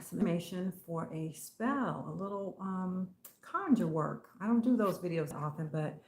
some information for a spell, a little conjure work. I don't do those videos often, but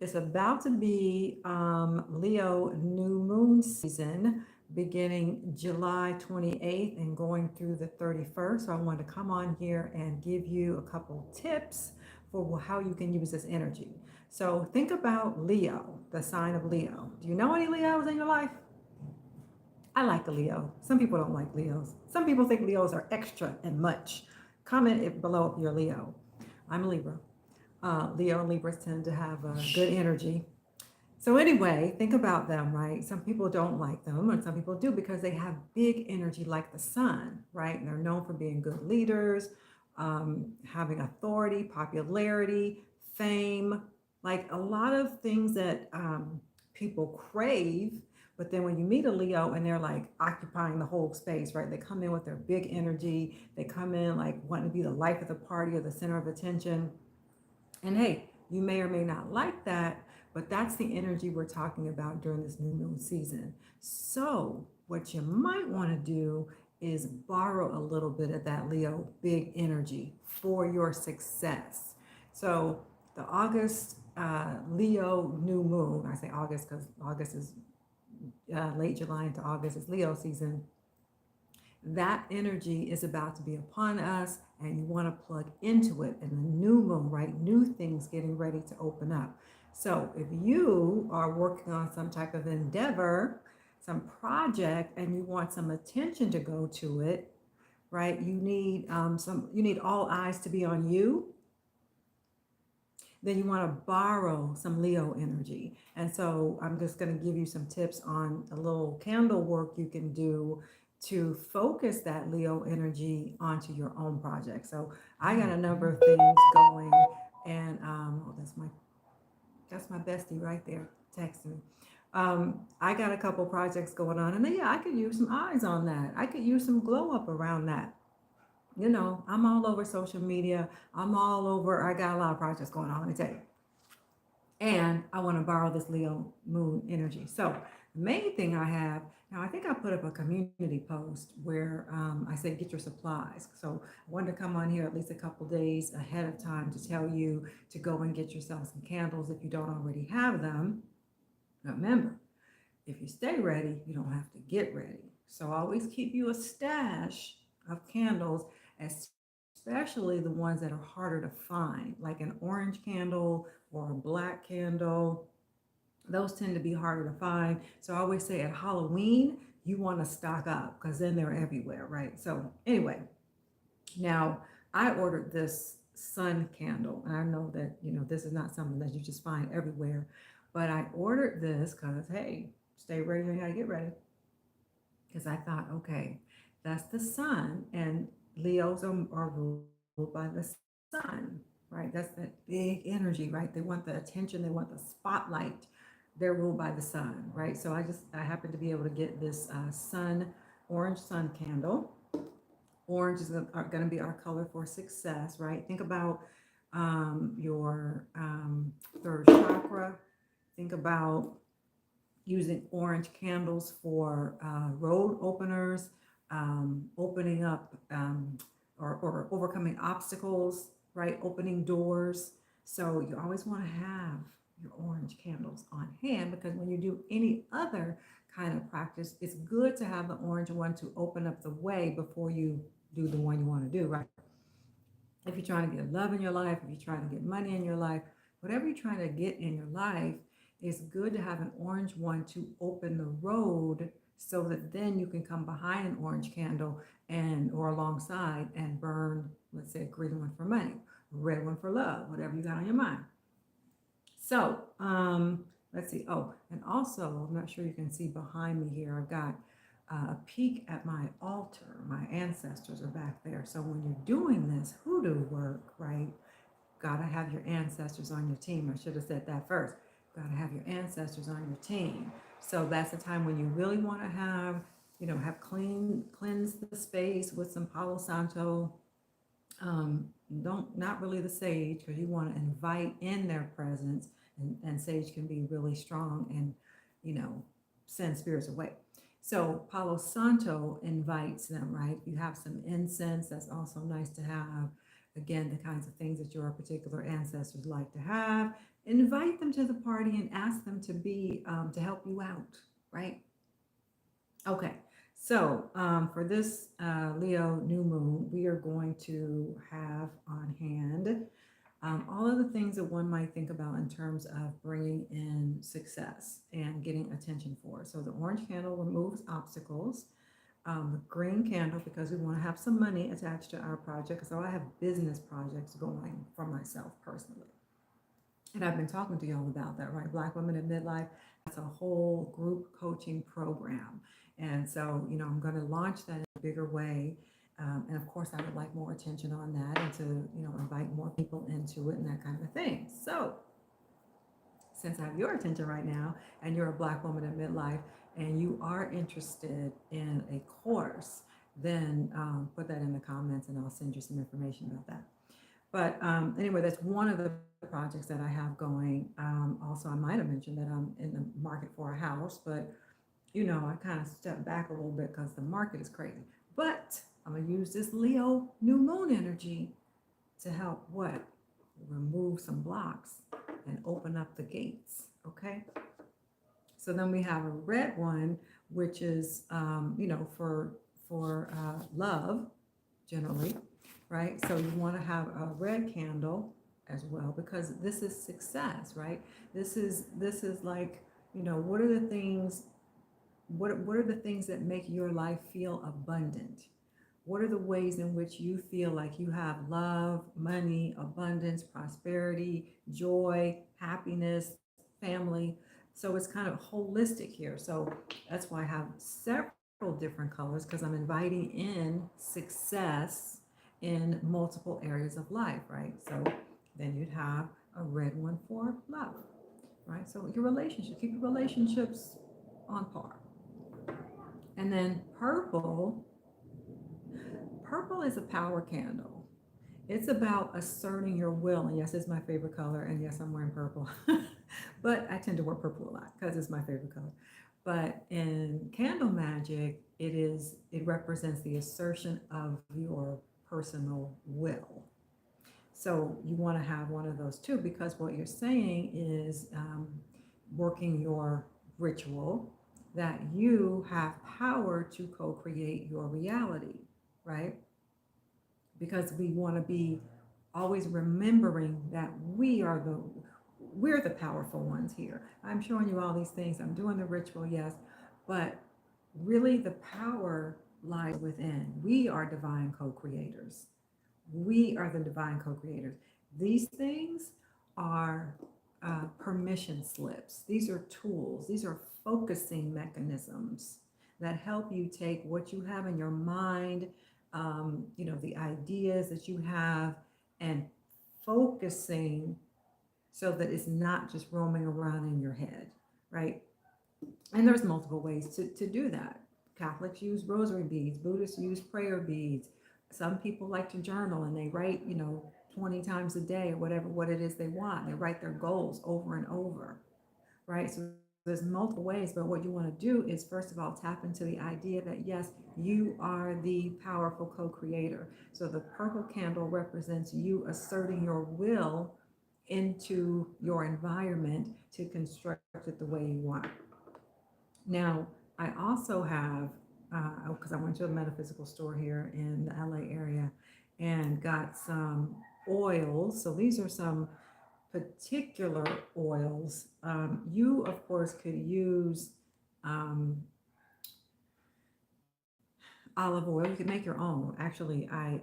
it's about to be Leo new moon season beginning July 28th and going through the 31st. So I wanted to come on here and give you a couple tips for how you can use this energy. So think about Leo, the sign of Leo. Do you know any Leos in your life? I like a Leo. Some people don't like Leos. Some people think Leos are extra and much. Comment it below if you're Leo. I'm a Libra. Leo and Libras tend to have good energy. So anyway, think about them, right? Some people don't like them, and some people do because they have big energy like the sun, right? And they're known for being good leaders, having authority, popularity, fame, like a lot of things that people crave. But then when you meet a Leo and they're like occupying the whole space, right? They come in with their big energy. They come in like wanting to be the life of the party or the center of attention. And hey, you may or may not like that, but that's the energy we're talking about during this new moon season. So, what you might want to do is borrow a little bit of that Leo big energy for your success. So, the August Leo new moon, I say August because August is late July into August is Leo season. That energy is about to be upon us, and you want to plug into it in the new moon, right? New things getting ready to open up. So if you are working on some type of endeavor, some project, and you want some attention to go to it, right? You need all eyes to be on you. Then you want to borrow some Leo energy. And so I'm just going to give you some tips on a little candle work you can do to focus that Leo energy onto your own project. So I got a number of things going, and oh, that's my bestie right there texting me. I got a couple projects going on, and then, yeah, I could use some eyes on that. I could use some glow up around that. You know, I'm all over social media. I'm all over. I got a lot of projects going on. Let me tell you. And I want to borrow this Leo moon energy. So the main thing I have now, I think I put up a community post where I said get your supplies. So I wanted to come on here at least a couple days ahead of time to tell you to go and get yourself some candles if you don't already have them. Now remember, if you stay ready, you don't have to get ready. So always keep you a stash of candles, especially the ones that are harder to find, like an orange candle or a black candle. Those tend to be harder to find. So I always say at Halloween, you want to stock up because then they're everywhere, right? So anyway, now I ordered this sun candle. And I know that, this is not something that you just find everywhere, but I ordered this because, hey, stay ready, you gotta get ready. Because I thought, okay, that's the sun, and Leos are ruled by the sun, right? That's that big energy, right? They want the attention, they want the spotlight. They're ruled by the sun, right? So I happened to be able to get this orange sun candle. Orange is going to be our color for success, right? Think about your third chakra. Think about using orange candles for road openers, opening up or overcoming obstacles, right? Opening doors. So you always want to have your orange candles on hand because when you do any other kind of practice, it's good to have the orange one to open up the way before you do the one you want to do, right? If you're trying to get love in your life, if you're trying to get money in your life, whatever you're trying to get in your life, it's good to have an orange one to open the road so that then you can come behind an orange candle or alongside and burn, let's say, a green one for money, a red one for love, whatever you got on your mind. So let's see. Oh, and also, I'm not sure you can see behind me here, I've got a peek at my altar. My ancestors are back there. So when you're doing this hoodoo work, right, gotta have your ancestors on your team. I should have said that first. Gotta have your ancestors on your team. So that's the time when you really want to have cleanse the space with some Palo Santo. Not really the sage, because you want to invite in their presence, and sage can be really strong and send spirits away. So Palo Santo invites them, right? You have some incense, that's also nice to have. Again, the kinds of things that your particular ancestors like to have. Invite them to the party and ask them to be to help you out, right? Okay, so for this Leo new moon, we are going to have on hand all of the things that one might think about in terms of bringing in success and getting attention for. So the orange candle removes obstacles. The green candle, because we want to have some money attached to our project. So I have business projects going for myself personally. And I've been talking to y'all about that, right? Black Women in Midlife. That's a whole group coaching program. And so, I'm going to launch that in a bigger way. And of course, I would like more attention on that and to, invite more people into it and that kind of thing. So, since I have your attention right now and you're a Black woman in midlife and you are interested in a course, then put that in the comments and I'll send you some information about that. But anyway, that's one of the projects that I have going. Also, I might have mentioned that I'm in the market for a house, but I kind of stepped back a little bit because the market is crazy. But I'm gonna use this Leo new moon energy to help what? Remove some blocks and open up the gates. Okay. So then we have a red one, which is for love generally, right? So you want to have a red candle as well because this is success, right? This is like, what are the things what are the things that make your life feel abundant? What are the ways in which you feel like you have love, money, abundance, prosperity, joy, happiness, family? So it's kind of holistic here. So that's why I have several different colors because I'm inviting in success in multiple areas of life, right? So then you'd have a red one for love, right? So your relationship, keep your relationships on par. And then purple is a power candle. It's about asserting your will. And yes, it's my favorite color. And yes, I'm wearing purple. But I tend to wear purple a lot because it's my favorite color. But in candle magic, it represents the assertion of your personal will. So you want to have one of those too, because what you're saying is working your ritual that you have power to co-create your reality, right? Because we want to be always remembering that we're the powerful ones here. I'm showing you all these things. I'm doing the ritual, yes, but really the power lies within. We are divine co-creators. We are the divine co-creators. These things are permission slips. These are tools. These are focusing mechanisms that help you take what you have in your mind, the ideas that you have, and focusing so that it's not just roaming around in your head, right? And there's multiple ways to do that. Catholics use rosary beads, Buddhists use prayer beads. Some people like to journal and they write, 20 times a day or whatever, what it is they want. They write their goals over and over, right? So there's multiple ways, but what you want to do is first of all, tap into the idea that yes, you are the powerful co-creator. So the purple candle represents you asserting your will into your environment to construct it the way you want. Now, I also have, because I went to a metaphysical store here in the LA area and got some oils. So these are some particular oils. You, of course, could use olive oil. You can make your own. Actually, I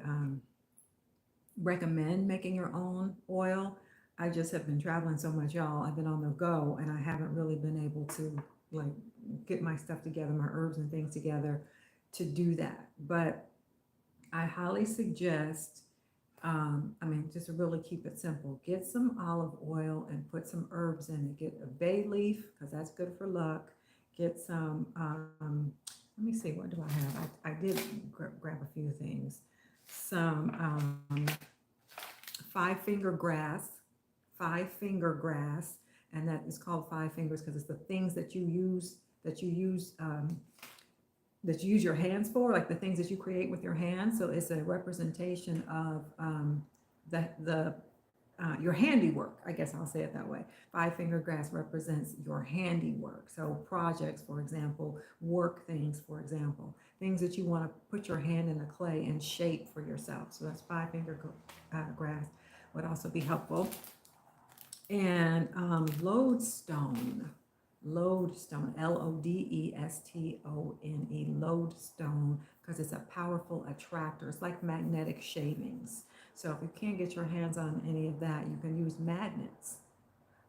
recommend making your own oil. I just have been traveling so much, y'all. I've been on the go and I haven't really been able to like get my stuff together, my herbs and things together to do that. But I highly suggest, just to really keep it simple, get some olive oil and put some herbs in it. Get a bay leaf, because that's good for luck. Get some, let me see, what do I have? I did grab a few things. Some five-finger grass, and that is called five fingers because it's the things that you use that you use your hands for, like the things that you create with your hands. So it's a representation of the your handiwork. I guess I'll say it that way. Five finger grass represents your handiwork. So projects, for example, work things, for example, things that you want to put your hand in the clay and shape for yourself. So that's five finger grass would also be helpful. And lodestone, lodestone, lodestone, lodestone, because it's a powerful attractor. It's like magnetic shavings. So if you can't get your hands on any of that, you can use magnets,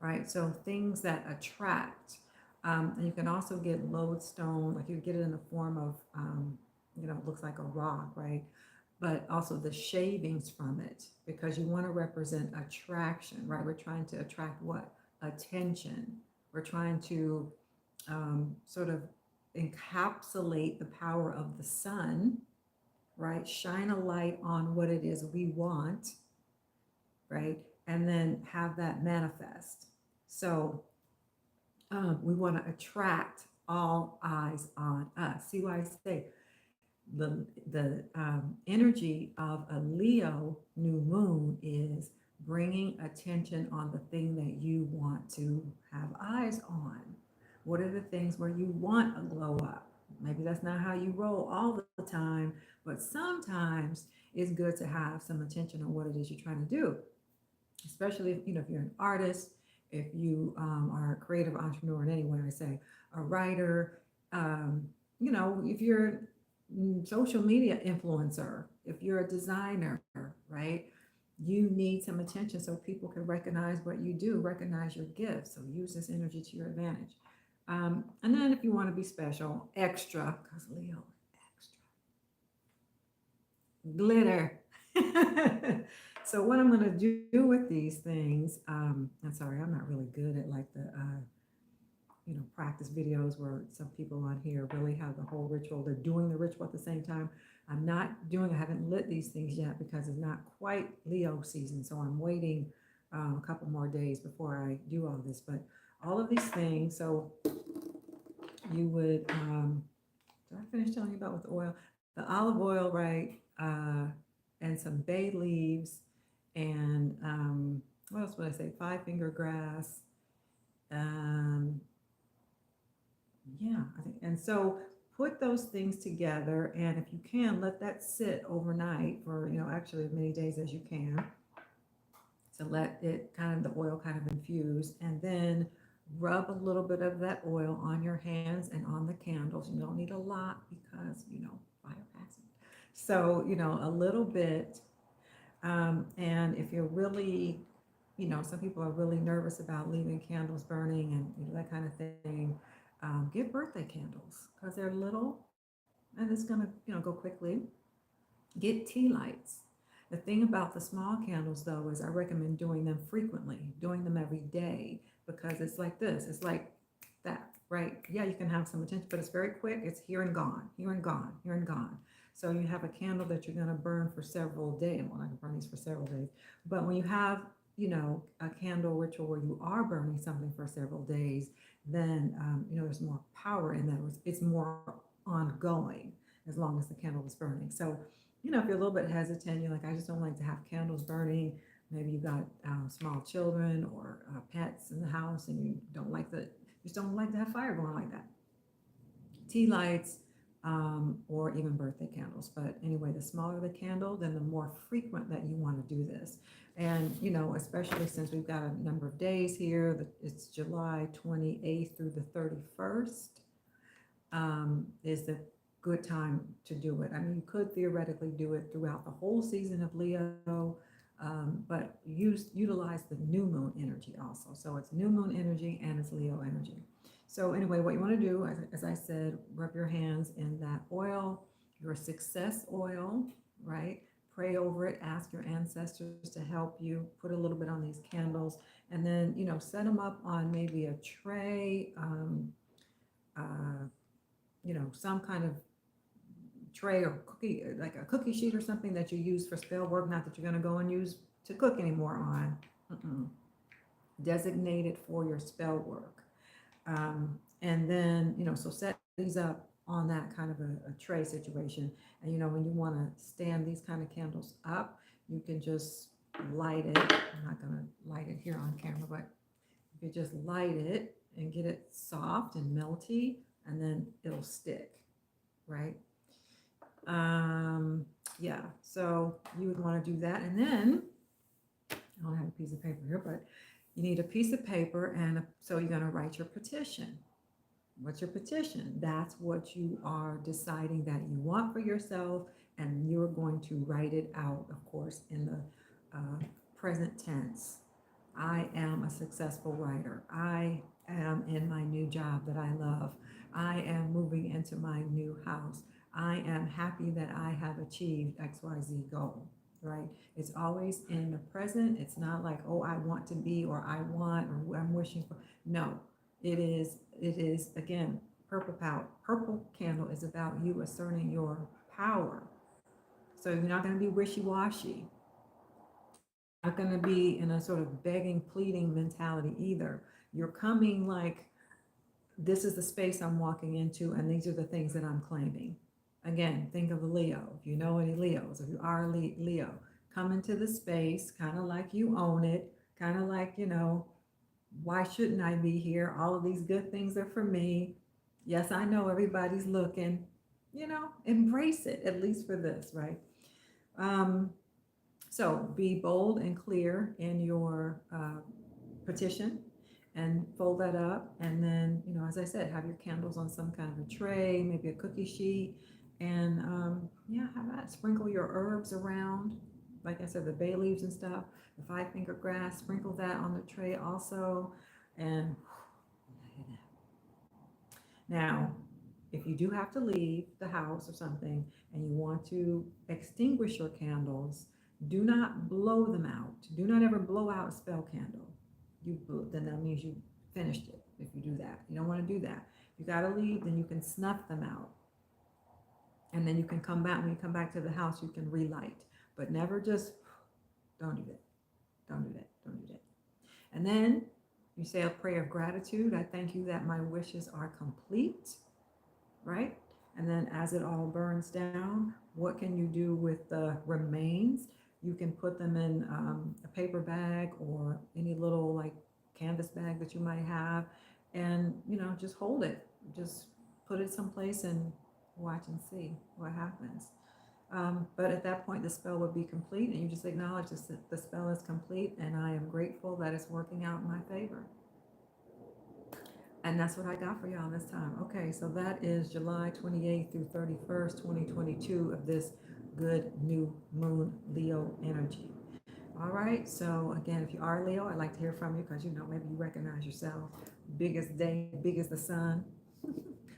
right? So things that attract. And you can also get lodestone, like you get it in the form of, it looks like a rock, right? But also the shavings from it, because you want to represent attraction, right? We're trying to attract what? Attention. We're trying to sort of encapsulate the power of the sun, right? Shine a light on what it is we want, right? And then have that manifest. So we want to attract all eyes on us. See why I say the energy of a Leo new moon is bringing attention on the thing that you want to have eyes on. What are the things where you want a glow up? Maybe that's not how you roll all the time, but sometimes it's good to have some attention on what it is you're trying to do, especially if if you're an artist, if you are a creative entrepreneur in any way. I say a writer, if you're social media influencer, if you're a designer, right? You need some attention so people can recognize what you do, recognize your gifts. So use this energy to your advantage. And then if you want to be special, extra, because Leo, extra glitter. So what I'm going to do with these things, I'm sorry, I'm not really good at like the practice videos where some people on here really have the whole ritual. They're doing the ritual at the same time. I haven't lit these things yet because it's not quite Leo season. So I'm waiting a couple more days before I do all this. But all of these things, so you would, did I finish telling you about with the oil? The olive oil, right? And some bay leaves and what else would I say? Five finger grass. Yeah, I think, and so put those things together, and if you can, let that sit overnight for, actually as many days as you can, to let it the oil kind of infuse, and then rub a little bit of that oil on your hands and on the candles. You don't need a lot because, fire hazard. So, a little bit, and if you're really, some people are really nervous about leaving candles burning and that kind of thing. Get birthday candles because they're little and it's going to, go quickly. Get tea lights. The thing about the small candles, though, is I recommend doing them frequently, doing them every day, because it's like this. It's like that, right? Yeah, you can have some attention, but it's very quick. It's here and gone, here and gone, here and gone. So you have a candle that you're going to burn for several days. Well, I can burn these for several days. But when you have, a candle ritual where you are burning something for several days, then, there's more power in that. It's more ongoing as long as the candle is burning. So, if you're a little bit hesitant, you're like, I just don't like to have candles burning. Maybe you got small children or pets in the house, and you just don't like to have fire going like that. Tea lights, or even birthday candles. But anyway, the smaller the candle, then the more frequent that you want to do this. And, especially since we've got a number of days here, it's July 28th through the 31st, is the good time to do it. I mean, you could theoretically do it throughout the whole season of Leo, but utilize the new moon energy also. So it's new moon energy and it's Leo energy. So anyway, what you want to do, as I said, rub your hands in that oil, your success oil, right? Pray over it, ask your ancestors to help you, put a little bit on these candles, and then, set them up on maybe a tray, some kind of tray or cookie, like a cookie sheet or something that you use for spell work, not that you're going to go and use to cook anymore on. Designated for your spell work. And then, so set these up on that kind of a tray situation. And when you want to stand these kind of candles up, you can just light it. I'm not going to light it here on camera, but you can just light it and get it soft and melty, and then it'll stick, right? Yeah, so you would want to do that. And then I don't have a piece of paper here, but you need a piece of paper, and so you're going to write your petition. What's your petition? That's what you are deciding that you want for yourself, and you're going to write it out, of course, in the present tense. I am a successful writer. I am in my new job that I love. I am moving into my new house. I am happy that I have achieved XYZ goal, right? It's always in the present. It's not like, oh, I want to be, or I want, or I'm wishing for. No, it is again, purple candle is about you asserting your power. So you're not going to be wishy-washy. Not going to be in a sort of begging, pleading mentality either. You're coming like, this is the space I'm walking into, and these are the things that I'm claiming. Again, think of a Leo. If you know any Leos, if you are a Leo, come into the space kind of like you own it, kind of like, why shouldn't I be here? All of these good things are for me. Yes, I know everybody's looking. Embrace it, at least for this, right? So be bold and clear in your petition, and fold that up. And then, as I said, have your candles on some kind of a tray, maybe a cookie sheet, and have that. Sprinkle your herbs around. Like I said, the bay leaves and stuff, the 5-finger grass, sprinkle that on the tray also. And now, if you do have to leave the house or something and you want to extinguish your candles, do not blow them out. Do not ever blow out a spell candle. Then that means you finished it. If you do that, you don't want to do that. If you got to leave, then you can snuff them out, and then you can come back. When you come back to the house, you can relight, but never just, don't do that. Don't do that. Don't do that. And then you say a prayer of gratitude. I thank you that my wishes are complete, right? And then as it all burns down, what can you do with the remains? You can put them in a paper bag or any little like canvas bag that you might have, and just hold it. Just put it someplace and watch and see what happens. But at that point, the spell would be complete, and you just acknowledge that the spell is complete, and I am grateful that it's working out in my favor. And that's what I got for y'all this time. Okay, so that is July 28th through 31st, 2022 of this good new moon Leo energy. All right, so again, if you are Leo, I'd like to hear from you, because maybe you recognize yourself. Big as day, big as the sun.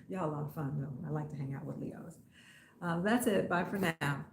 Y'all a lot of fun though. I like to hang out with Leos. That's it. Bye for now.